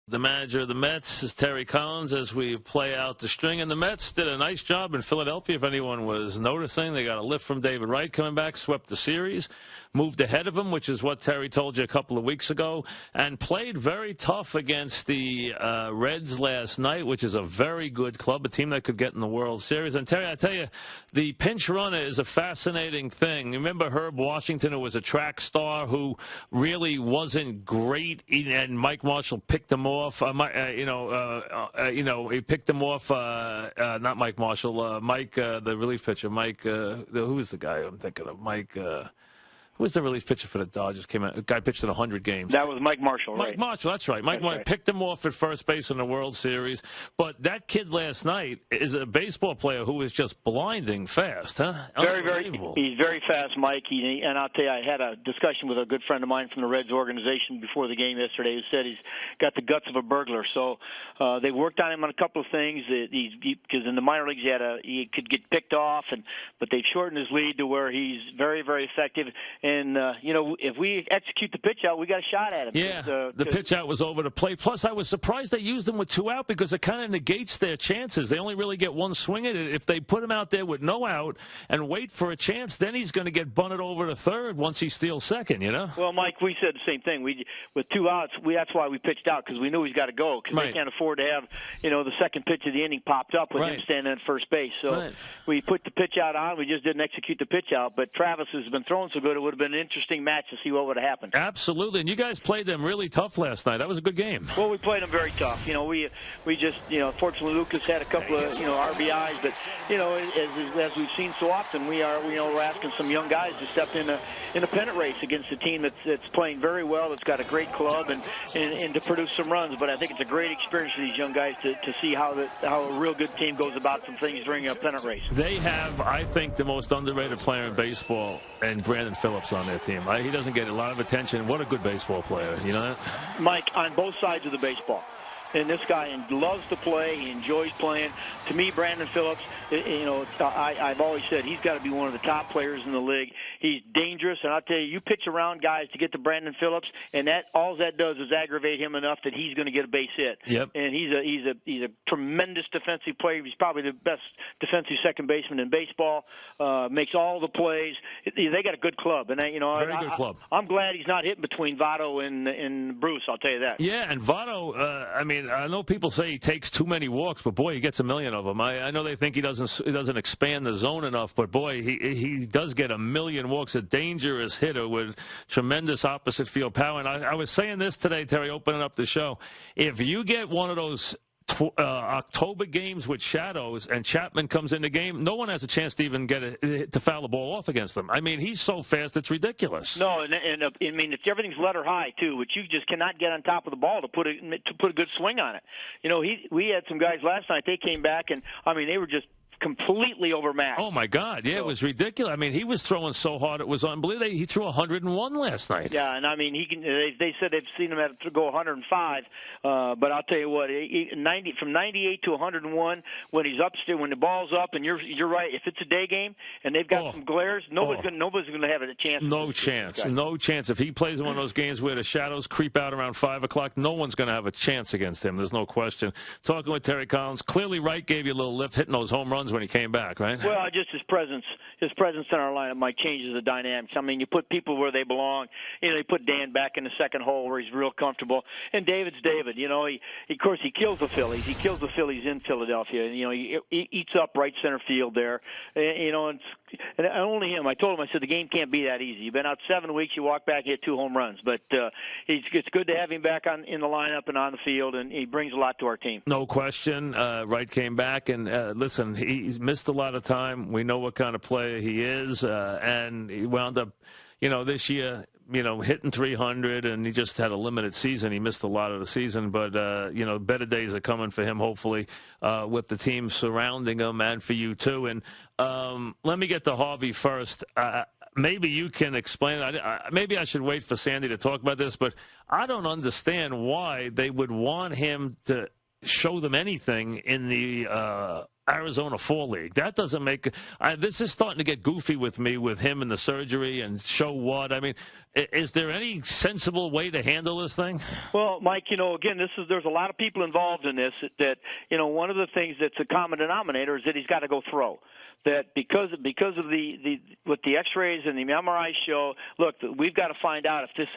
The manager of the Mets is Terry Collins as we play out the string. And the Mets did a nice job in Philadelphia, if anyone was noticing. They got a lift from David Wright coming back, swept the series, moved ahead of him, which is what Terry told you a couple of weeks ago, and played very tough against the Reds last night, which is a very good club, a team that could get in the World Series. And, Terry, I tell you, the pinch runner is a fascinating thing. You remember Herb Washington, who was a track star, who really wasn't great, and Mike Marshall picked him off. He picked him off. Not Mike Marshall. Mike, the relief pitcher. Mike, who was the guy I'm thinking of? Mike. Who was the relief pitcher for the Dodgers? Came out. A guy pitched in 100 games. That was Mike Marshall, right? Mike Marshall, that's right. Mike Marshall picked him off at first base in the World Series. But that kid last night is a baseball player who is just blinding fast, huh? Very. He's very fast, Mike. And I'll tell you, I had a discussion with a good friend of mine from the Reds organization before the game yesterday who said he's got the guts of a burglar. So they worked on him on a couple of things. Because in the minor leagues he could get picked off, but they've shortened his lead to where he's very, very effective. And, if we execute the pitch out, we got a shot at him. Yeah, the pitch out was over the plate. Plus, I was surprised they used him with 2 out because it kind of negates their chances. They only really get one swing at it. If they put him out there with no out and wait for a chance, then he's going to get bunted over to third once he steals second, you know? Well, Mike, we said the same thing. With 2 outs, that's why we pitched out, because we knew he's got to go, because they can't afford to have, the second pitch of the inning popped up with him standing at first base. So we put the pitch out on. We just didn't execute the pitch out. But Travis has been throwing so good, it would have been an interesting match to see what would have happened. Absolutely, and you guys played them really tough last night. That was a good game. Well, we played them very tough. We just, fortunately Lucas had a couple of, RBIs, but, as we've seen so often, we're asking some young guys to step in a pennant race against a team that's playing very well, that's got a great club, and to produce some runs. But I think it's a great experience for these young guys to see how a real good team goes about some things during a pennant race. They have, I think, the most underrated player in baseball, and Brandon Phillips on their team. He doesn't get a lot of attention. What a good baseball player, you know that? Mike, on both sides of the baseball. And this guy loves to play. He enjoys playing. To me, Brandon Phillips, I've always said he's got to be one of the top players in the league. He's dangerous, and I'll tell you pitch around guys to get to Brandon Phillips, and all that does is aggravate him enough that he's going to get a base hit. Yep. And he's a tremendous defensive player. He's probably the best defensive second baseman in baseball. Makes all the plays. They got a good club, and very good club. I'm glad he's not hitting between Votto and Bruce. I'll tell you that. Yeah, and Votto. I know people say he takes too many walks, but boy, he gets a million of them. I know they think he doesn't expand the zone enough, but boy, he does get a million walks. A dangerous hitter with tremendous opposite field power. And I was saying this today, Terry, opening up the show. If you get one of those October games with shadows and Chapman comes in the game, no one has a chance to even to foul the ball off against him. I mean, he's so fast, it's ridiculous. No, and it's everything's letter high too, which you just cannot get on top of the ball to put a good swing on it. We had some guys last night. They came back and they were just completely overmatched. Oh, my God. Yeah, it was ridiculous. I mean, he was throwing so hard it was unbelievable. He threw 101 last night. Yeah, and he can. They said they've seen him have to go 105. But I'll tell you what, from 98 to 101, when he's upstairs, when the ball's up, and you're right. If it's a day game and they've got some glares, nobody's going to have a chance. No chance. If he plays in one of those games where the shadows creep out around 5 o'clock, no one's going to have a chance against him. There's no question. Talking with Terry Collins, clearly Wright gave you a little lift, hitting those home runs when he came back, right? Well, just his presence in our lineup might change the dynamics. I mean, you put people where they belong. They put Dan back in the second hole where he's real comfortable. And David's David. Of course, he kills the Phillies. He kills the Phillies in Philadelphia. He eats up right center field there. And only him. I told him, I said, the game can't be that easy. You've been out 7 weeks. You walk back, hit 2 home runs. But it's good to have him back in the lineup and on the field, and he brings a lot to our team. No question. Wright came back, and listen, he's missed a lot of time. We know what kind of player he is, and he wound up, this year, hitting 300, and he just had a limited season. He missed a lot of the season, but, better days are coming for him, hopefully, with the team surrounding him and for you, too. And let me get to Harvey first. Maybe you can explain. Maybe I should wait for Sandy to talk about this, but I don't understand why they would want him to show them anything in the Arizona Fall League. That doesn't make this is starting to get goofy with me with him and the surgery and show what. I mean, is there any sensible way to handle this thing? Well, Mike, again, there's a lot of people involved in this that, one of the things that's a common denominator is that he's got to go throw. That because of the what the X-rays and the MRIs show, look, we've got to find out if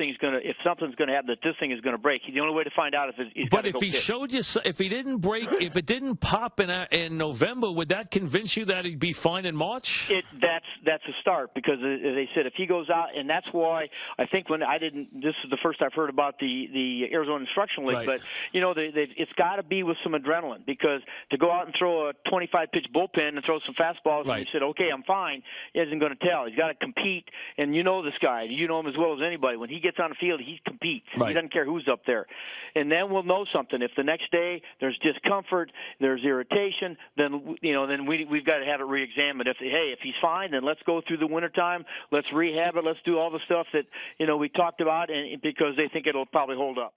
something's gonna happen, that this thing is gonna break. The only way to find out he's got to go. But if he showed you, if he didn't break, if it didn't pop in November, would that convince you that he'd be fine in March? That's a start, because they said if he goes out, and that's why I think this is the first I've heard about the Arizona Instructional League, right. But it's got to be with some adrenaline, because to go out and throw a 25-pitch bullpen and throw some fastballs, right. And he said, okay, I'm fine, he isn't going to tell. He's got to compete, and this guy. You know him as well as anybody. When he gets on the field, he competes. Right. He doesn't care who's up there. And then we'll know something. If the next day there's discomfort, there's irritation, then we've got to have it re-examined. If he's fine, then let's go through the wintertime. Let's rehab it. Let's do all the stuff that we talked about, and because they think it'll probably hold up.